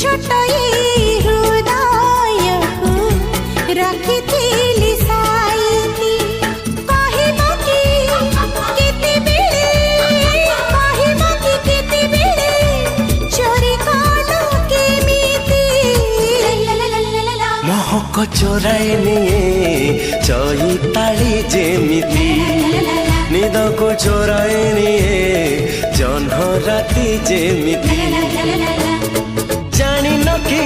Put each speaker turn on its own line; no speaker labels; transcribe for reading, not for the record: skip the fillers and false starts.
छोट हृदय को रखिथिली साईती कहिबो कि केते बेले चोरी कलो केमिति
महक चोराए निये चैताली जेमिति निद को चोराए निये जह्न राति जेमिति जानी न कि